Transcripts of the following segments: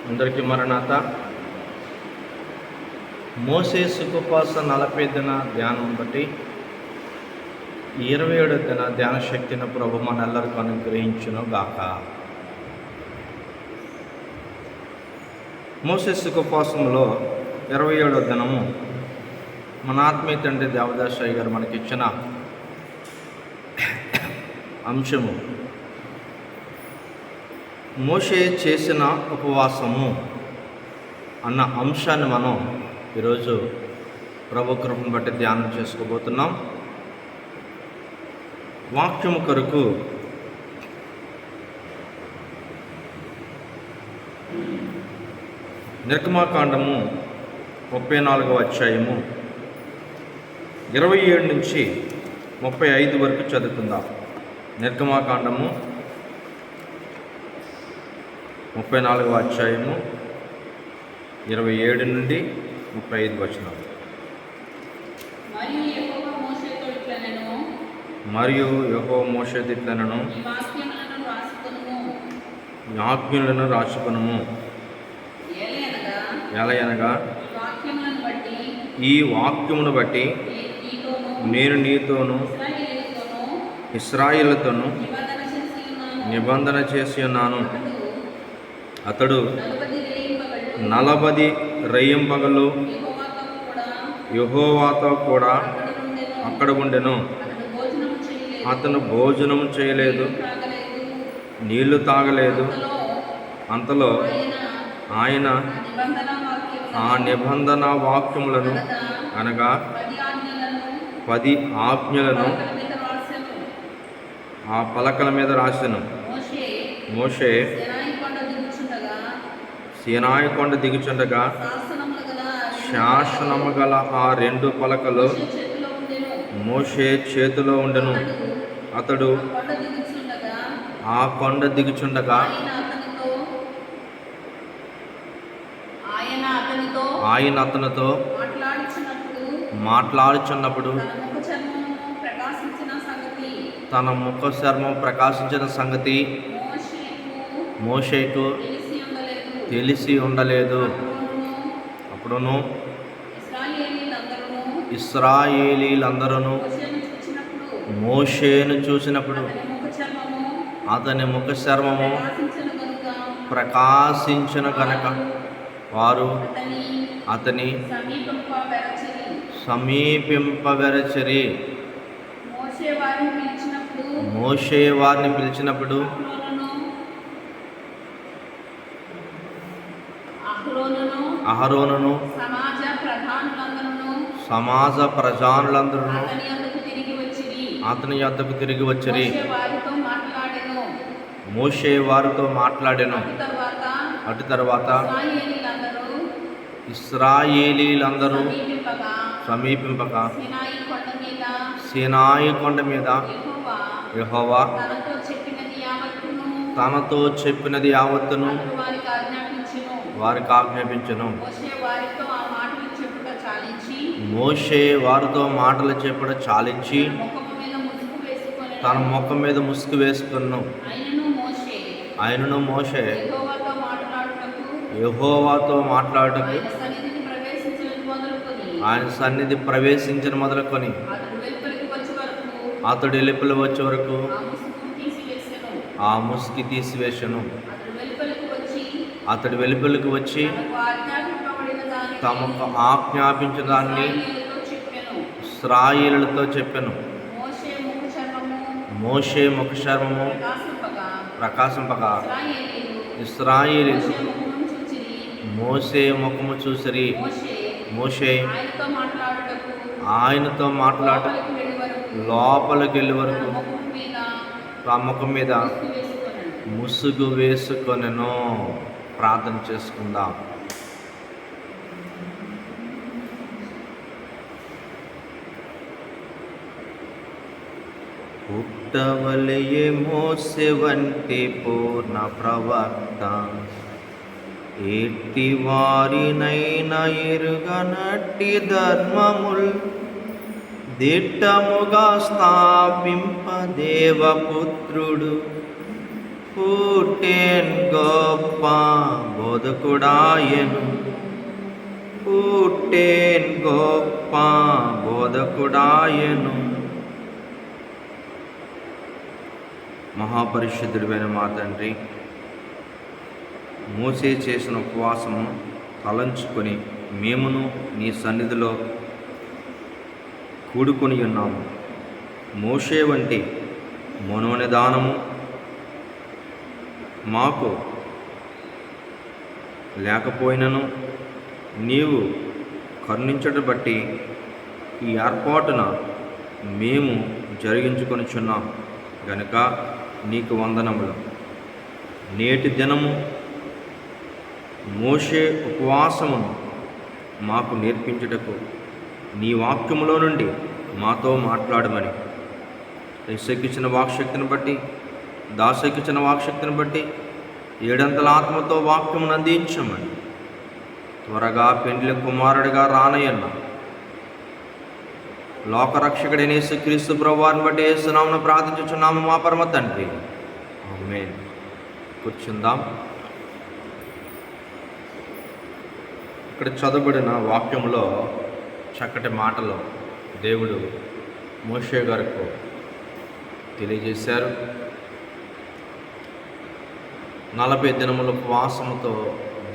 అందరికీ మరణాత. మోసే సుఖోపవాస 40 దిన ధ్యానం బట్టి 27 దిన ధ్యాన శక్తిని ప్రభు మనందరికీ అనుగ్రహించును గాక. మోసే సుఖోపవాసంలో 27వ దినము మన ఆత్మీయ తండ్రి దేవదాసయ్య గారు మనకిచ్చిన అంశము మోషే చేసిన ఉపవాసము అన్న అంశాన్ని మనం ఈరోజు ప్రభు కృపను బట్టి ధ్యానం చేసుకోబోతున్నాం. వాక్యము కొరకు నిర్గమాకాండము 34వ అధ్యాయము 27 నుంచి 35 వరకు చదువుకుందాం. నిర్గమాకాండము 34వ అధ్యాయము 27 నుండి 35 వచనాలు. మరియు యెహోవా మోషేతో ఇట్లనెను, ఆజ్ఞలను రాసుకొనుము. ఎలయనగా ఈ వాక్యమును బట్టి నేను నీతోను ఇశ్రాయేలుతోను నిబంధన చేసి ఉన్నాను. అతడు 40 రెయ్యింపగలు యెహోవాతో కూడా అక్కడ ఉండెను. అతను భోజనం చేయలేదు, నీళ్లు తాగలేదు. అంతలో ఆయన ఆ నిబంధన వాక్యములను అనగా 10 ఆజ్ఞలను ఆ పలకల మీద రాసెను. మోషే సీనాయి కొండ దిగుచుండగా శాసనము గల ఆ 2 పలకలు మోషే చేతిలో ఉండెను. అతడు ఆ కొండ దిగుచుండగా ఆయన అతనితో మాట్లాడుచున్నప్పుడు తన ముఖ చర్మం ప్రకాశించిన సంగతి మోషేకు తెలిసి ఉండలేదు. అప్పుడును ఇశ్రాయేలీలందరూ మోషేను చూసినప్పుడు అతని ముఖ చర్మము ప్రకాశించిన కనుక వారు అతని సమీపింపవెరచిరి. మోషే వారిని పిలిచినప్పుడు అహరోనును సమాజ ప్రధానులందరూ అతని యొద్దకు తిరిగి వచ్చిరి. మోషే వారితో మాట్లాడెను. అటు తర్వాత ఇశ్రాయేలీలందరూ సమీపింపక సీనాయి కొండ మీద యెహోవా తనతో చెప్పినది యావత్తును వారికి ఆజ్ఞాపించెను. మోషే వారితో మాటలు చెప్పుట చాలించి తన ముఖం మీద ముసుగు వేసుకున్నాను. ఆయనను మోషే యెహోవాతో మాట్లాడుటకు ఆయన సన్నిధి ప్రవేశించిన మొదలుకొని అతడు వెలుపల వచ్చే వరకు ఆ ముసుగు తీసివేసెను. అతడు వెలుపలికి వచ్చి తమకు ఆజ్ఞాపించిన దాన్ని ఇశ్రాయేలులతో చెప్పెను. మోషే ముఖ చర్మము ప్రకాశింపగా ఇశ్రాయేలీలు మోషే ముఖము చూసిరి. మోషే ఆయనతో మాట్లాడ లోపలికి వెళ్ళే వరకు ఆ ముఖం మీద ముసుగు వేసుకొనెను. ప్రార్థన చేసుకుందాం. పుట్టవలెయే మోసే వంటి పూర్ణ ప్రవక్త ఎట్టి వారినైనా ఎరుగనట్టి ధర్మముల్ దిట్టముగా స్థాపింప దేవపుత్రుడు పుట్టెన్ గొప్ప బోధకుడాయెను, పుట్టెన్ గొప్ప బోధకుడాయెను. మహాపరిశుద్ధుడైన మా తండ్రి, మోసే చేసిన ఉపవాసము తలంచుకొని మేమును నీ సన్నిధిలో కూడుకొని ఉన్నాము. మోషే వంటి మనోనిదానము మాకు లేకపోయినను నీవు కరుణించడం బట్టి ఈ ఏర్పాటున మేము జరిగించుకొనిచున్నాం గనుక నీకు వందనములు. నేటి దినము మోషే ఉపవాసమును మాకు నేర్పించుటకు నీ వాక్యములో నుండి మాతో మాట్లాడమని యేసుకిచ్చిన వాక్శక్తిని బట్టి, దాసుకిచ్చిన వాక్శక్తిని బట్టి ఏడంతల ఆత్మతో వాక్యమును అందించమని త్వరగా పెండ్లి కుమారుడిగా రానయ్యన్న లోకరక్షకుడైన యేసుక్రీస్తు ప్రభువారిని బట్టి యేసునామమున ప్రార్థించుచున్నాము మా పరమ తండ్రి, ఆమేన్. కూర్చుందాం. ఇక్కడ చదవబడిన వాక్యంలో చక్కటి మాటలు దేవుడు మోషే గారికి తెలియజేశారు. 40 దినముల ఉపవాసముతో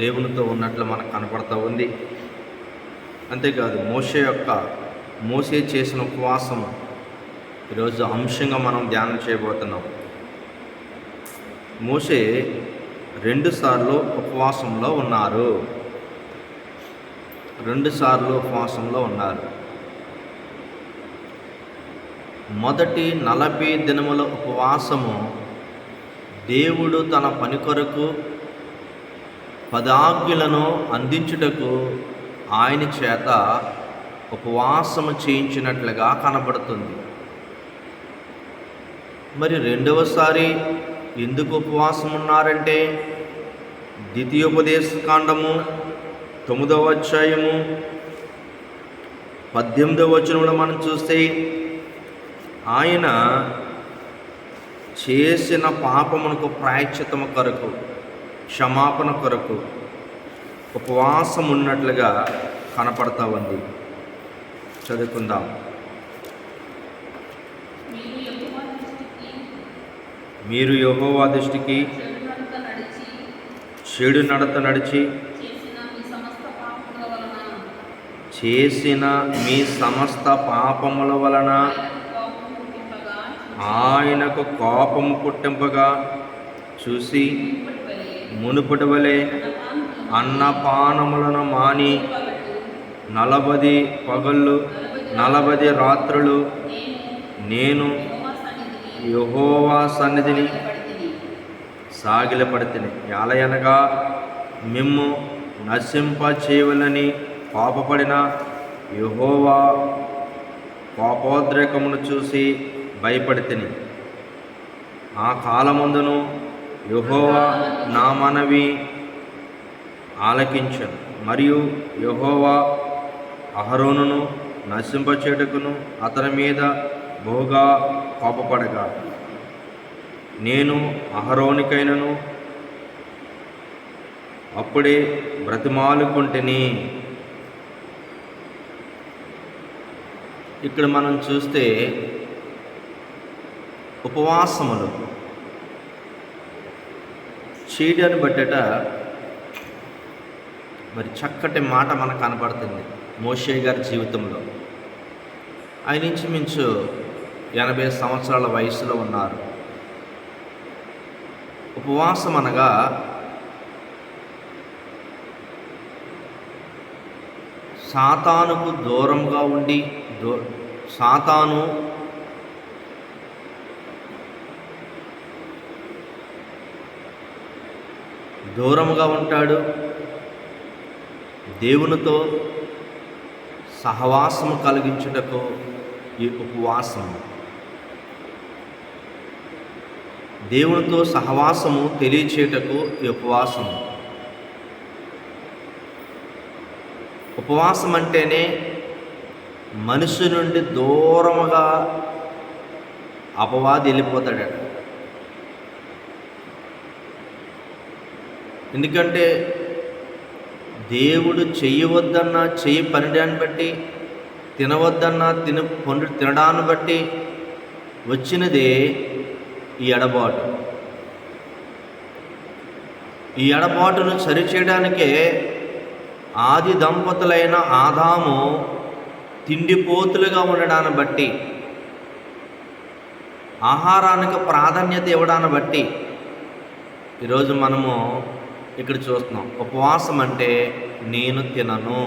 దేవునితో ఉన్నట్లు మనకు కనపడతా ఉంది. అంతేకాదు మోషే చేసిన ఉపవాసము ఈరోజు అంశంగా మనం ధ్యానం చేయబోతున్నాం. మోషే 2 సార్లు ఉపవాసంలో ఉన్నారు. 2 సార్లు ఉపవాసంలో ఉన్నారు. మొదటి 40 దినముల ఉపవాసము దేవుడు తన పని కొరకు 10 ఆజ్ఞలను అందించుటకు ఆయన చేత ఉపవాసము చేయించినట్లుగా కనబడుతుంది. మరి రెండవసారి ఎందుకు ఉపవాసం ఉన్నారంటే ద్వితీయోపదేశకాండము 9వ అధ్యాయము 18వ వచనంలో మనం చూస్తే ఆయన చేసిన పాపమునకు ప్రాయశ్చిత్తము కొరకు, క్షమాపణ కొరకు ఉపవాసం ఉన్నట్లుగా కనపడతా ఉంది. చదువుకుందాం. మీరు యెహోవా దృష్టికి చెడు నడత నడిచి చేసిన మీ సమస్త పాపముల వలన ఆయనకు కోపము పుట్టింపగా చూసి మునుపటి వలె అన్నపానములను మాని 40 పగళ్ళు 40 రాత్రులు నేను యెహోవా సన్నిధిని సాగిలపడితిని. ఎలయనగా మిమ్ము నశింప చేయవలని పాపపడిన యెహోవా కోపోద్రేకమును చూసి భయపడితిని. ఆ కాలమందును యెహోవా నా మనవి ఆలకించను, మరియు యెహోవా అహరోనును నశింపచేటుకును అతని మీద బహుగా కోపపడగా నేను అహరోనికైనను అప్పుడే బ్రతిమాలుకుంటుని. ఇక్కడ మనం చూస్తే ఉపవాసములు చేయడాన్ని బట్టట మరి చక్కటి మాట మనకు కనపడుతుంది మోషే గారి జీవితంలో. ఆయన ఇంచుమించు 80 సంవత్సరాల వయసులో ఉన్నారు. ఉపవాసం అనగా సాతానుకు దూరంగా ఉండి సాతాను దూరముగా ఉంటాడు, దేవునితో సహవాసము కలిగించుటకు ఈ ఉపవాసం. దేవునితో సహవాసము తెలియచేయటకు ఈ ఉపవాసము. ఉపవాసం అంటేనే మనిషి నుండి దూరముగా అపవాది వెళ్ళిపోతాడట. ఎందుకంటే దేవుడు చెయ్యవద్దన్నా చెయ్యి పనిడాన్ని బట్టి, తినవద్దన్నా తినడాన్ని బట్టి వచ్చినదే ఈ ఎడబాటు. ఈ ఎడబాటును సరిచేయడానికే ఆది దంపతులైన ఆదాము తిండిపోతులుగా ఉండడాన్ని బట్టి, ఆహారానికి ప్రాధాన్యత ఇవ్వడాన్ని బట్టి ఈరోజు మనము ఇక్కడ చూస్తున్నాం. ఉపవాసం అంటే నేను తినను,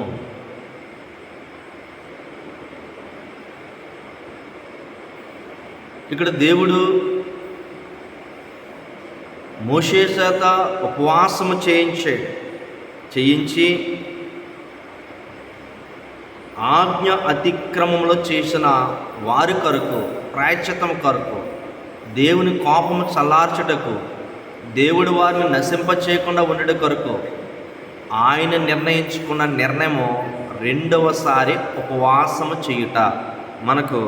ఇక్కడ దేవుడు మోషే చేత ఉపవాసము చేయించి ఆజ్ఞ అతిక్రమంలో చేసిన వారి కొరకు, ప్రాయశ్చిత్తం కొరకు, దేవుని కోపము చల్లార్చుటకు, దేవుడు వారిని నశింపచేయకుండా ఉండడం కొరకు ఆయన నిర్ణయించుకున్న నిర్ణయము రెండవసారి ఉపవాసము చేయుట మనకు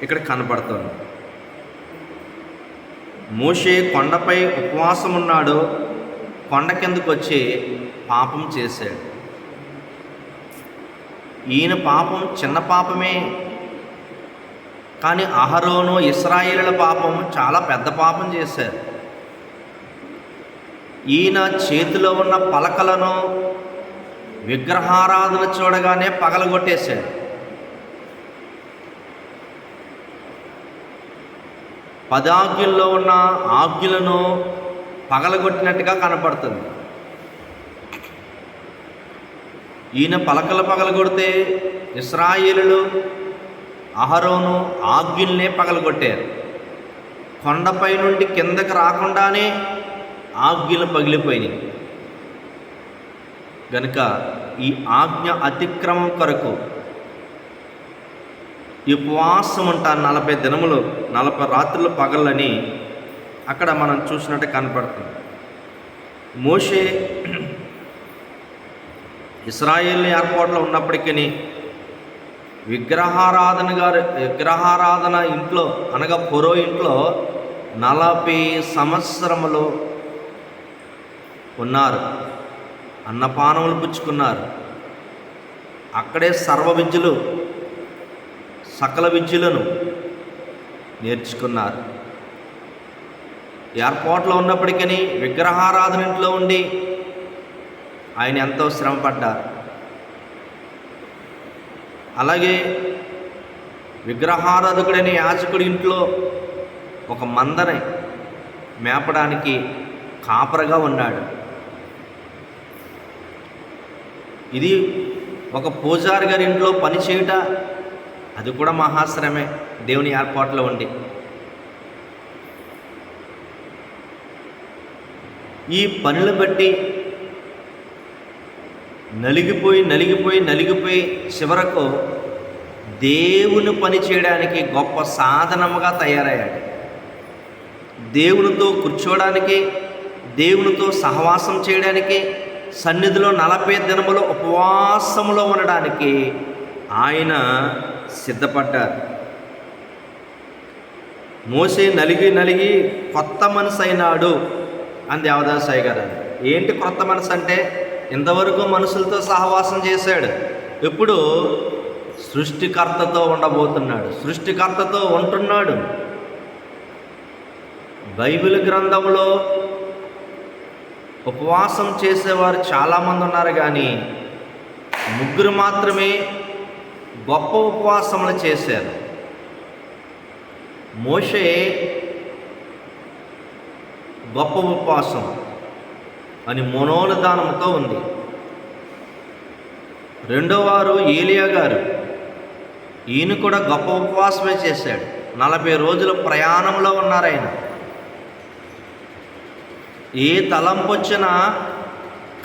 ఇక్కడ కనపడుతుంది. మోషే కొండపై ఉపవాసం ఉన్నాడు, కొండ కిందకు వచ్చి పాపం చేశాడు. ఈయన పాపం చిన్న పాపమే, కానీ అహరోను ఇశ్రాయేలుల పాపం చాలా పెద్ద పాపం చేశారు. ఈయన చేతిలో ఉన్న పలకలను విగ్రహారాధన చూడగానే పగలగొట్టేశాడు. పదాజ్ఞల్లో ఉన్న ఆజ్ఞలను పగలగొట్టినట్టుగా కనపడుతుంది. ఈయన పలకలు పగలగొడితే ఇశ్రాయేలులు అహరోను ఆజ్ఞల్నే పగలగొట్టారు. కొండపై నుండి కిందకి రాకుండానే ఆజ్ఞలు పగిలిపోయినాయి. గనుక ఈ ఆజ్ఞ అతిక్రమం కొరకు ఈ ఉపవాసం ఉంటారు 40 దినములు 40 రాత్రులు పగలని అక్కడ మనం చూసినట్టు కనపడుతుంది. మోషే ఇశ్రాయేల్ ఏర్పాట్లో ఉన్నప్పటికీ విగ్రహారాధన ఇంట్లో అనగా ఫరో ఇంట్లో 40 సంవత్సరములు ఉన్నారు. అన్నపానములు పుచ్చుకున్నారు. అక్కడే సకల విద్యలను నేర్చుకున్నారు. ఏర్పాట్లో ఉన్నప్పటికీ విగ్రహారాధన ఇంట్లో ఉండి ఆయన ఎంతో శ్రమపడ్డారు. అలాగే విగ్రహారాధకుడైన యాజకుడి ఇంట్లో ఒక మందని మేపడానికి కాపరగా ఉన్నాడు. ఇది ఒక పూజారి గారి ఇంట్లో పని చేయుట, అది కూడా మహాశ్రమే దేవుని ఏర్పాట్లో ఉండి. ఈ పనులు బట్టి నలిగిపోయి చివరకు దేవుని పని చేయడానికి గొప్ప సాధనముగా తయారయ్యాడు. దేవునితో కూర్చోవడానికి, దేవునితో సహవాసం చేయడానికి, సన్నిధిలో 40 దినములు ఉపవాసములో ఉండడానికి ఆయన సిద్ధపడ్డారు. మోసే నలిగి కొత్త మనసు అయినాడు అని దేవదాసాయి గారు. ఏంటి కొత్త మనసు అంటే, ఇంతవరకు మనుషులతో సహవాసం చేశాడు, ఇప్పుడు సృష్టికర్తతో ఉండబోతున్నాడు, సృష్టికర్తతో ఉంటున్నాడు. బైబిల్ గ్రంథంలో ఉపవాసం చేసేవారు చాలామంది ఉన్నారు, కానీ 3 మాత్రమే గొప్ప ఉపవాసములు చేశారు. మోషే గొప్ప ఉపవాసం అని మనోనిదానంతో ఉంది. రెండోవారు ఏలియా గారు, ఈయన కూడా గొప్ప ఉపవాసమే చేశాడు. 40 రోజుల ప్రయాణంలో ఉన్నారు ఆయన. ఏ తలంపు వచ్చినా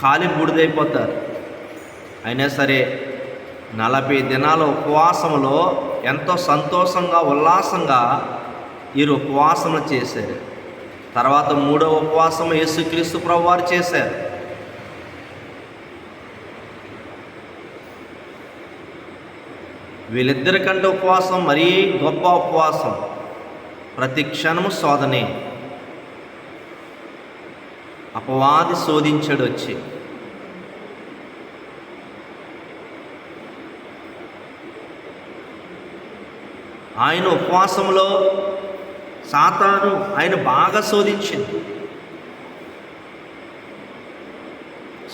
ఖాళీ బూడిదైపోతారు. అయినా సరే 40 దినాల ఉపవాసంలో ఎంతో సంతోషంగా ఉల్లాసంగా వీరు ఉపవాసములు చేశారు. తర్వాత 3వ ఉపవాసం యేసుక్రీస్తు ప్రభువారు చేశారు. వీళ్ళిద్దరికంటే ఉపవాసం మరీ గొప్ప ఉపవాసం. ప్రతి క్షణము శోధనే. అపవాది శోధించాడు వచ్చి. ఆయన ఉపవాసంలో సాతాను ఆయన బాగా శోధించింది.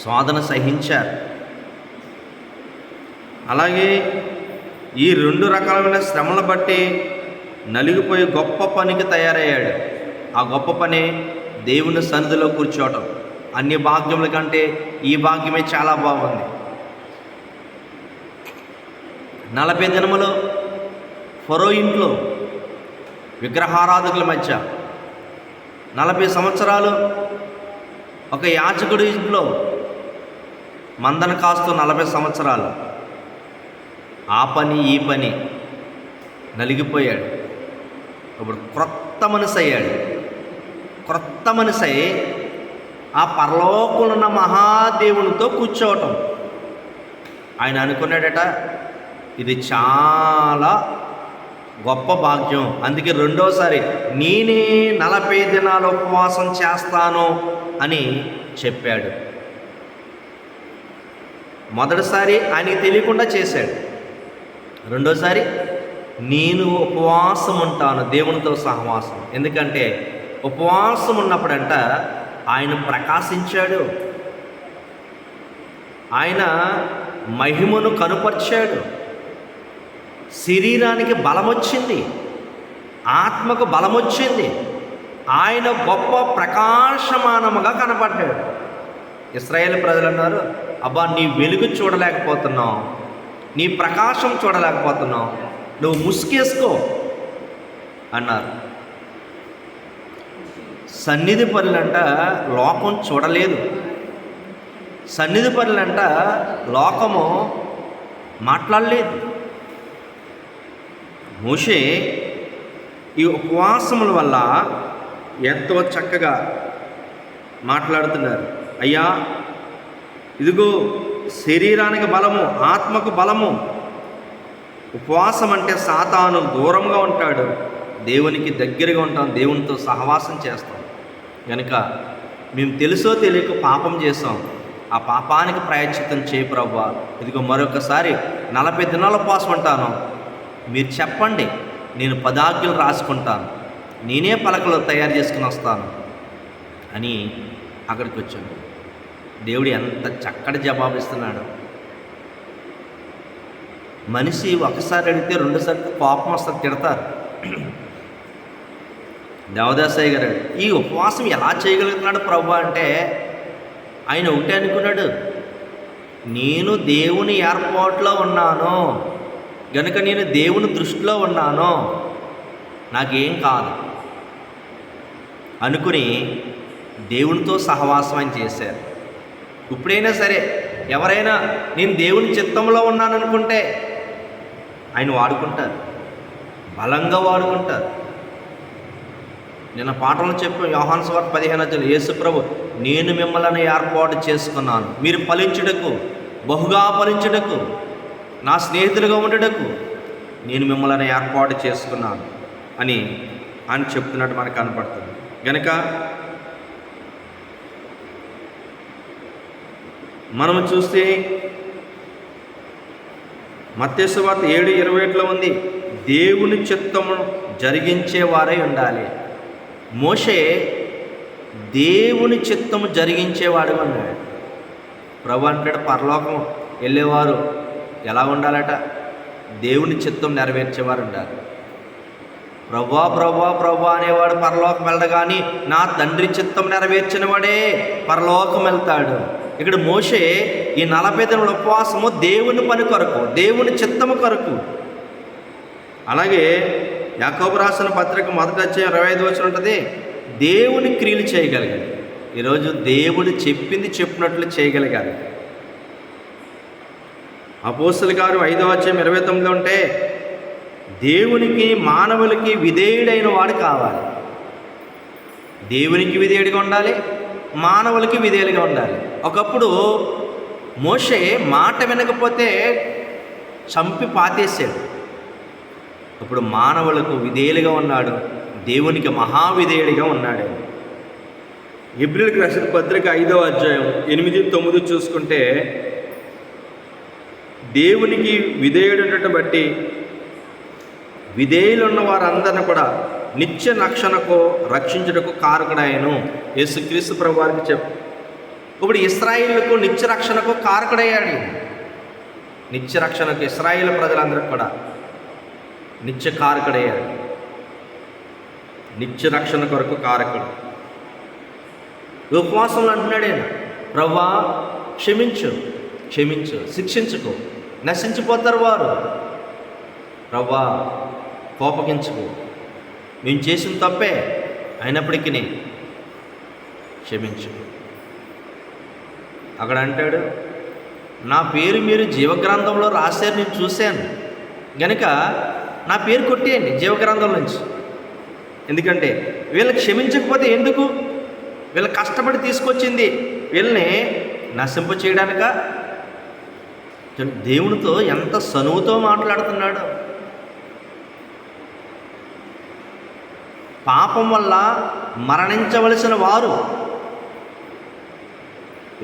శోధన సహించారు. అలాగే ఈ 2 రకాలైన శ్రమలు బట్టి నలిగిపోయి గొప్ప పనికి తయారయ్యాడు. ఆ గొప్ప పని దేవుని సన్నిధిలో కూర్చోవటం. అన్ని భాగ్యముల కంటే ఈ భాగ్యమే చాలా బాగుంది. 40 దినములు ఫరో ఇంట్లో విగ్రహారాధకుల మధ్య, 40 సంవత్సరాలు ఒక యాజకుడి ఇంట్లో మందన కాస్తూ 40 సంవత్సరాలు ఆ పని ఈ పని నలిగిపోయాడు. ఇప్పుడు క్రొత్త మనిషి అయ్యాడు. క్రొత్త మనిషి అయి ఆ పరలోకమున్న మహాదేవునితో కూర్చోవటం. ఆయన అనుకున్నాడట, ఇది చాలా గొప్ప భాగ్యం. అందుకే రెండోసారి నేనే 40 దినాలు ఉపవాసం చేస్తాను అని చెప్పాడు. మొదటిసారి ఆయనకి తెలియకుండా చేశాడు. రెండోసారి నేను ఉపవాసం ఉంటాను, దేవునితో సహవాసం. ఎందుకంటే ఉపవాసం ఉన్నప్పుడంట ఆయన ప్రకాశించాడు, ఆయన మహిమను కనుపరిచాడు. శరీరానికి బలం వచ్చింది, ఆత్మకు బలం వచ్చింది. ఆయన గొప్ప ప్రకాశమానముగా కనపడ్డాడు. ఇశ్రాయేలు ప్రజలు అన్నారు, అబ్బా నీ వెలుగు చూడలేకపోతున్నావు, నీ ప్రకాశం చూడలేకపోతున్నావు, నువ్వు ముసుకేసుకో అన్నారు. సన్నిధి పనులంట లోకం చూడలేదు. సన్నిధి పనులంట లోకము మాట్లాడలేదు. మోషే ఈ ఉపవాసముల వల్ల ఎంతో చక్కగా మాట్లాడుతున్నారు. అయ్యా ఇదిగో శరీరానికి బలము, ఆత్మకు బలము. ఉపవాసం అంటే సాతాను దూరంగా ఉంటాడు, దేవునికి దగ్గరగా ఉంటాం, దేవునితో సహవాసం చేస్తాం. కనుక మేము తెలుసో తెలియక పాపం చేస్తాం, ఆ పాపానికి ప్రాయశ్చిత్తం చేయి ప్రభువా. ఇదిగో మరొకసారి 40 దినాల ఉపవాసం ఉంటాను, మీరు చెప్పండి, నేను 10 ఆజ్ఞలు రాసుకుంటాను, నేనే పలకలు తయారు చేసుకుని వస్తాను అని అక్కడికి వచ్చాను. దేవుడు ఎంత చక్కటి జవాబు ఇస్తున్నాడు. మనిషి ఒకసారి అడిగితే 2సార్లు కోపం వస్తుంది, తిడతారు. దేవదాసయ్య గారు ఈ ఉపవాసం ఎలా చేయగలుగుతున్నాడు ప్రభు అంటే ఆయన ఒకటే అనుకున్నాడు, నేను దేవుని ఏర్పాటులో ఉన్నాను గనుక నేను దేవుని దృష్టిలో ఉన్నాను, నాకేం కాదు అనుకుని దేవునితో సహవాసం అని చేశారు. ఇప్పుడైనా సరే ఎవరైనా నేను దేవుని చిత్తంలో ఉన్నాను అనుకుంటే ఆయన వాడుకుంటారు, బలంగా వాడుకుంటారు. నిన్న పాఠంలో చెప్పాం, యోహాను సువార్త 15 యేసు ప్రభు, నేను మిమ్మల్ని ఏర్పాటు చేసుకున్నాను, మీరు ఫలించుటకు, బహుగా ఫలించుటకు, నా స్నేహితులుగా ఉండటకు నేను మిమ్మల్ని ఏర్పాటు చేసుకున్నాను అని ఆయన చెప్తున్నట్టు మనకు కనపడుతుంది. కనుక మనము చూస్తే మత్తయి సువార్త 7:21 ఉంది, దేవుని చిత్తము జరిగించేవారై ఉండాలి. మోషే దేవుని చిత్తము జరిగించేవాడు అన్నాడు. ప్రభు అంటాడు, పరలోకం వెళ్ళేవారు ఎలా ఉండాలట, దేవుని చిత్తం నెరవేర్చేవారు ఉండాలి. ప్రభా ప్రభా ప్రభా అనేవాడు పరలోకం వెళ్ళగాని నా తండ్రి చిత్తం నెరవేర్చిన వాడే పరలోకం వెళ్తాడు. ఇక్కడ మోషే ఈ 40 దినాల ఉపవాసము దేవుని పని కొరకు, దేవుని చిత్తము కొరకు. అలాగే యాకోబు రాసిన పత్రిక 1:25 ఉంటుంది, దేవుని క్రియలు చేయగలిగాడు. ఈరోజు దేవుడు చెప్పింది చెప్పినట్లు చేయగలిగాడు. అపోస్తలుల గారు 5:29 ఉంటే దేవునికి మానవులకి విధేయుడైన వాడు కావాలి. దేవునికి విధేయుడిగా ఉండాలి, మానవులకి విధేయులుగా ఉండాలి. ఒకప్పుడు మోషే మాట వినకపోతే చంపి పాతేశాడు. ఇప్పుడు మానవులకు విధేయులుగా ఉన్నాడు, దేవునికి మహావిధేయుడిగా ఉన్నాడు. హెబ్రీయులకు రాసిన పత్రిక 5వ అధ్యాయం 8, 9 చూసుకుంటే, దేవునికి విధేయుడుట బట్టి విధేయులున్న వారందరిని కూడా నిత్య రక్షించుటకు కారకుడాయను. యేసుక్రీస్తు ప్రభు వారికి ఇప్పుడు ఇశ్రాయేలుకు నిత్య రక్షణకు కారకుడయ్యాడు. నిత్య రక్షణకు ఇశ్రాయేలు ప్రజలందరికీ కూడా నిత్య కారకుడయ్యాడు. నిత్య రక్షణ కొరకు కారకుడు. ఉపవాసంలో అంటున్నాడు ఆయన, ప్రభువా క్షమించు, శిక్షించుకో, నశించిపోతారు వారు. ప్రభువా కోపగించుకో, మేము చేసిన తప్పే అయినప్పటికీ క్షమించు. అక్కడ అంటాడు, నా పేరు మీరు జీవగ్రంథంలో రాశారు, నేను చూశాను గనుక నా పేరు కొట్టేయండి జీవగ్రంథం నుంచి. ఎందుకంటే వీళ్ళని క్షమించకపోతే ఎందుకు? వీళ్ళ కష్టపడి తీసుకొచ్చింది వీళ్ళని నశింప చేయడానిక? దేవునితో ఎంత సనువుతో మాట్లాడుతున్నాడు. పాపం వల్ల మరణించవలసిన వారు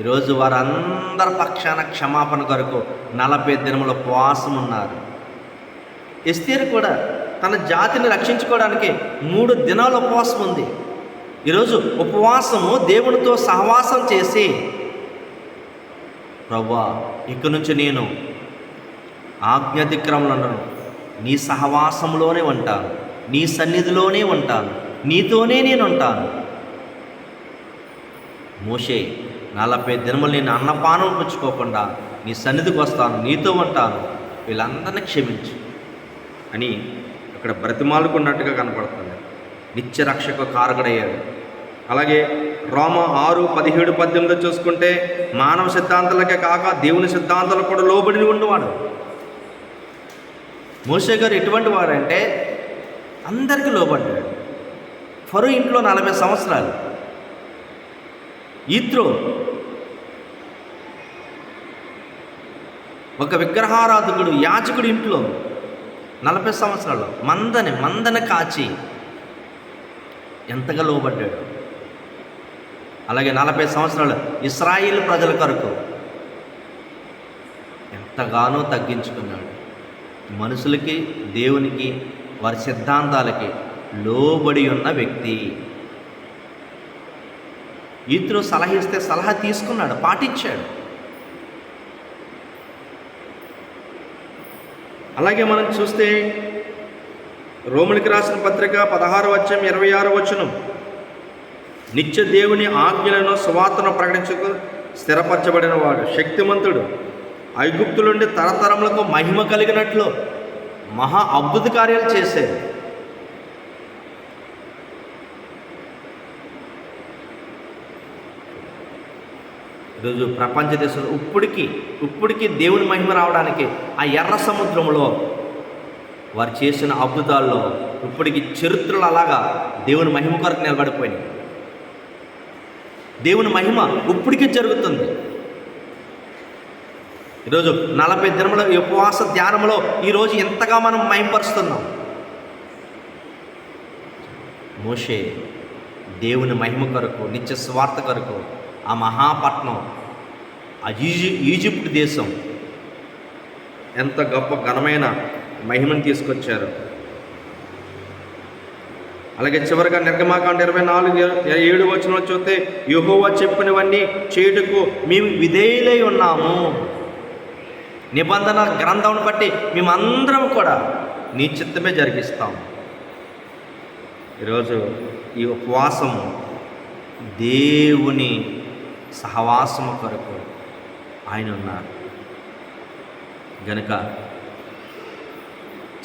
ఈరోజు వారందరి పక్షాన క్షమాపణ కొరకు 40 దినముల ఉపవాసం ఉన్నారు. ఎస్తేరు కూడా తన జాతిని రక్షించుకోవడానికి 3 దినాల ఉపవాసం ఉంది. ఈరోజు ఉపవాసము దేవునితో సహవాసం చేసి, ప్రభువా ఇక నుంచి నేను ఆజ్ఞాతిక్రమలను నీ సహవాసంలోనే ఉంటాను, నీ సన్నిధిలోనే ఉంటాను, నీతోనే నేను ఉంటాను. మోషే 40 దినములు నేను అన్నపానం పుచ్చుకోకుండా నీ సన్నిధికి వస్తాను, నీతో ఉంటాను, వీళ్ళందరినీ క్షమించు అని అక్కడ బ్రతిమాలుకున్నట్టుగా కనపడుతుంది. నిత్య రక్షక కారకుడయ్యాడు. అలాగే రోమ 6, 17, 18 చూసుకుంటే, మానవ సిద్ధాంతాలకే కాక దేవుని సిద్ధాంతాలకు కూడా లోబడి ఉన్నవాడు. మోషే గారు ఎటువంటి వాడంటే అందరికీ లోబడ్డాడు. ఫరో ఇంట్లో 40 సంవత్సరాలు, ఈత్రో ఒక విగ్రహారాధకుడు యాజకుడు ఇంట్లో 40 సంవత్సరాలు మందని కాచి ఎంతగా లోబడ్డాడు. అలాగే 40 సంవత్సరాలు ఇశ్రాయేలు ప్రజల కొరకు ఎంతగానో తగ్గించుకున్నాడు. మనుషులకి, దేవునికి, వారి సిద్ధాంతాలకి లోబడి ఉన్న వ్యక్తి. ఈత్రో సలహా ఇస్తే సలహా తీసుకున్నాడు, పాటించాడు. అలాగే మనం చూస్తే రోమీయులకు రాసిన పత్రిక 16వ అధ్యాయం 26వ వచనం, నిత్య దేవుని ఆజ్ఞలను సువార్తను ప్రకటించుకు స్థిరపరచబడిన వాడు శక్తిమంతుడు, ఐగుప్తు నుండి తరతరములకు మహిమ కలిగినట్లు మహా అద్భుత కార్యాలు చేశాడు. ఈరోజు ప్రపంచ దేశంలో ఇప్పటికీ దేవుని మహిమ రావడానికి ఆ ఎర్ర సముద్రంలో వారు చేసిన అద్భుతాల్లో ఇప్పటికీ చరిత్రలు అలాగా దేవుని మహిమ కొరకు నిలబడిపోయినాయి. దేవుని మహిమ ఇప్పటికీ జరుగుతుంది. ఈరోజు 40 దినముల ఉపవాస ధ్యానంలో ఈరోజు ఎంతగా మనం మహిమపరుస్తున్నాం. మోషే దేవుని మహిమ కొరకు, నిత్య స్వార్థ కొరకు ఆ మహాపట్నం, ఆ ఈజిప్ట్ దేశం ఎంత గొప్ప ఘనమైన మహిమను తీసుకొచ్చారు. అలాగే చివరిగా నిర్గమాకాండ 24:7 వచనంలో చూస్తే, యెహోవా చెప్పినవన్నీ చేయుటకు మేము విధేయులై ఉన్నాము. నిబంధన గ్రంథం బట్టి మేమందరం కూడా నీ చిత్తమే జరిగిస్తాం. ఈరోజు ఈ ఉపవాసము దేవుని సహవాసము కొరకు ఆయన ఉన్నారు గనుక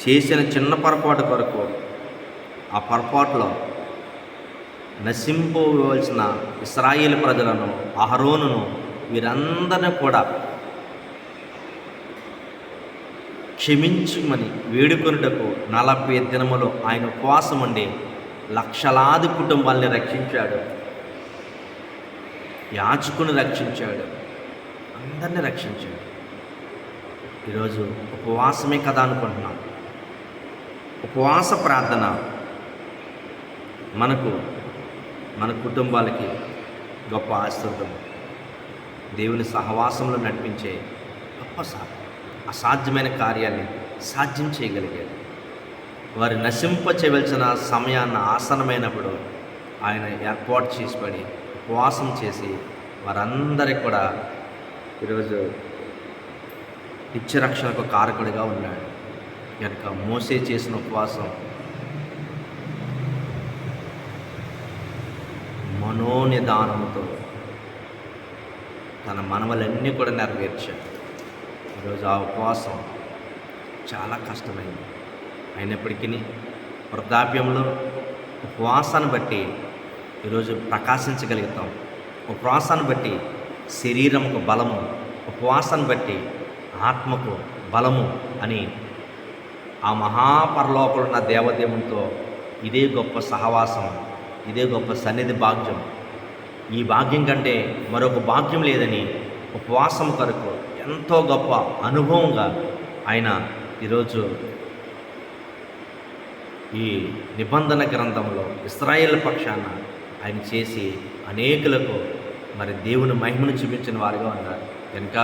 చేసిన చిన్న పొరపాటు కొరకు, ఆ పొరపాటులో నశింపవలసిన ఇశ్రాయేలు ప్రజలను, అహరోనును, వీరందరినీ కూడా క్షమించమని వేడుకొనుటకు 40 దినములు ఆయన ఉపవాసం ఉండి లక్షలాది కుటుంబాల్ని రక్షించాడు. యాజకుని రక్షించాడు, అందరినీ రక్షించాడు. ఈరోజు ఉపవాసమే కదా అనుకుంటున్నాం. ఉపవాస ప్రార్థన మనకు, మన కుటుంబాలకి గొప్ప ఆశీర్వాదం. దేవుని సహవాసంలో నడిపించే గొప్ప అసాధ్యమైన కార్యాన్ని సాధ్యం చేయగలిగాడు. వారి నశింపచేయవలసిన సమయాన్ని ఆసనమైనప్పుడు ఆయన ఏర్పాటు చేసిపడి ఉపవాసం చేసి వారందరికీ కూడా ఈరోజు నిత్యరక్షణకు కారకుడిగా ఉన్నాడు. కనుక మోసే చేసిన ఉపవాసం మనోనిదానంతో తన మనవలన్నీ కూడా నెరవేర్చాడు. ఈరోజు ఆ ఉపవాసం చాలా కష్టమైంది. అయినప్పటికీ వృద్ధాప్యంలో ఉపవాసాన్ని బట్టి ఈరోజు ప్రకాశించగలుగుతాం. ఉపవాసాన్ని బట్టి శరీరముకు బలము, ఉపవాసాన్ని బట్టి ఆత్మకు బలము అని ఆ మహాపరలోకంలో ఉన్న దేవదేవునితో ఇదే గొప్ప సహవాసం, ఇదే గొప్ప సన్నిధి భాగ్యం. ఈ భాగ్యం కంటే మరొక భాగ్యం లేదని ఉపవాసం కొరకు ఎంతో గొప్ప అనుభవంగా ఆయన ఈరోజు ఈ నిబంధన గ్రంథంలో ఇశ్రాయేలు పక్షాన ఆయన చేసి అనేకులకు మరి దేవుని మహిమను చూపించిన వారిగా ఉన్నారు. కనుక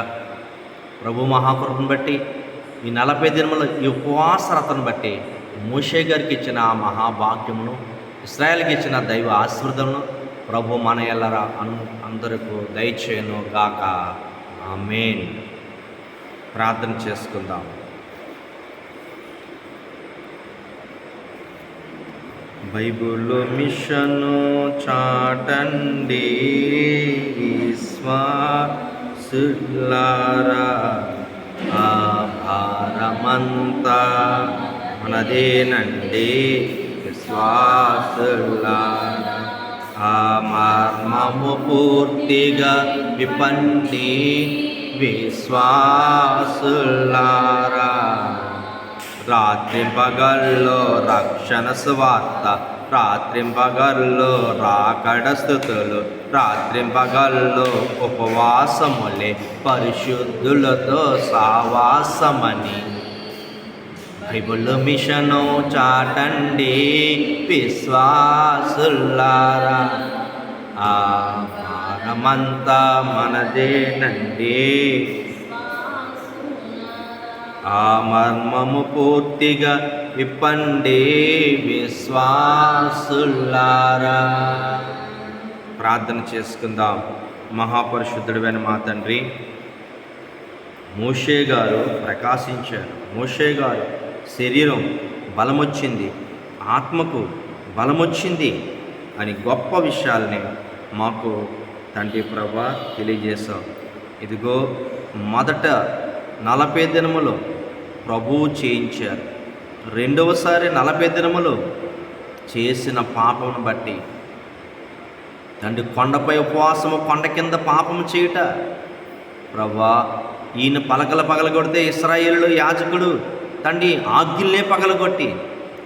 ప్రభు మహాకృపను బట్టి ఈ 40 దినముల ఈ ఉపవాసరతను బట్టి మోషే గారికి ఇచ్చిన ఆ మహాభాగ్యమును, ఇశ్రాయేలుకి ఇచ్చిన దైవ ఆశీర్వాదమును ప్రభు మన ఎల్లరా అందరికీ దయచేయును గాక. ఆమేన్. ప్రార్థన చేసుకుందాం. బైబిల్ మిషను చాటండి విశ్వాసులారా, ఆ భారమంతా మనదేనండి విశ్వాసులారా, ఆ మర్మము పూర్తిగా విప్పండి విశ్వాసులారా. రాత్రింపగల్లో రక్షణ సువార్త, రాత్రింపగల్లో రాకడ స్తుతులు, రాత్రింపగల్లో ఉపవాసములే పరిశుద్ధులతో సావాసమని బైబిల్ మిషను చాటండి విశ్వాసులారా, ఆ భారమంతా మనదేనండి, ఆ మర్మము పూర్తిగా విప్పండి విశ్వాసులారా. ప్రార్థన చేసుకుందాం. మహాపరిశుద్ధుడైన మా తండ్రి, మోషే గారు ప్రకాశించారు. మోషే గారు శరీరం బలమొచ్చింది, ఆత్మకు బలమొచ్చింది అని గొప్ప విషయాల్ని మాకు తండ్రి ప్రభా తెలియజేశాం. ఇదిగో మొదట 40 దినములు ప్రభువు చేయించారు. రెండవసారి 40 దినములు చేసిన పాపమును బట్టి తండ్రి కొండపై ఉపవాసము, కొండ కింద పాపము చేయుట. ప్రభా, ఈయన పగలగొడితే ఇశ్రాయేలు యాజకుడు తండ్రి ఆజ్ఞల్నే పగలగొట్టి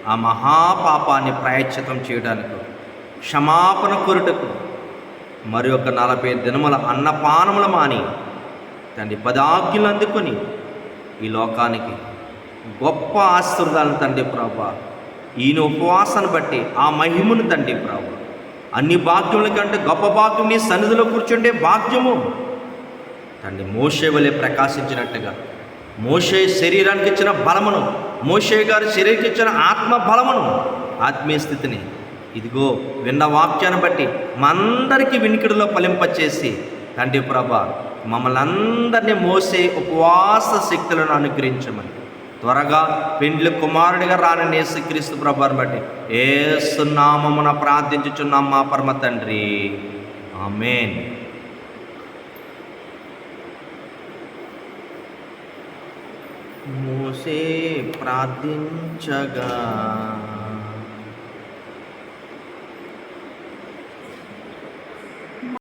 ఆ మహాపాపాన్ని ప్రాయశ్చితం చేయడానికి, క్షమాపణ కోరుటకు మరి ఒక 40 దినముల అన్నపానములు మాని తండ్రి 10 ఆజ్ఞలు అందుకొని ఈ లోకానికి గొప్ప ఆశీర్వాదాలను తండ్రి ప్రభా, ఈయన ఉపవాసాన్ని బట్టి ఆ మహిమను తండ్రి ప్రభా, అన్ని భాగ్యముల కంటే గొప్ప భాగ్యం నీ సన్నిధిలో కూర్చుండే భాగ్యము తండ్రి మోషే వలె ప్రకాశించినట్టుగా, మోషే శరీరానికి ఇచ్చిన బలమును, మోషే గారి శరీరానికి ఇచ్చిన ఆత్మ బలమును, ఆత్మీయ స్థితిని ఇదిగో విన్న వాక్యాన్ని బట్టి మా అందరికీ వినికిడిలో ఫలింపచేసి తండ్రి ప్రభా, మమ్మల్ని అందరినీ మోసే ఉపవాస శక్తులను అనుగ్రహించమని త్వరగా పెండ్లి కుమారుడిగా రాని యేసుక్రీస్తు ప్రభువుని బట్టి యేసు నామమున ప్రార్థించుచున్నాం మా పరమ తండ్రి. ఆమేన్. మోసే ప్రార్థించగా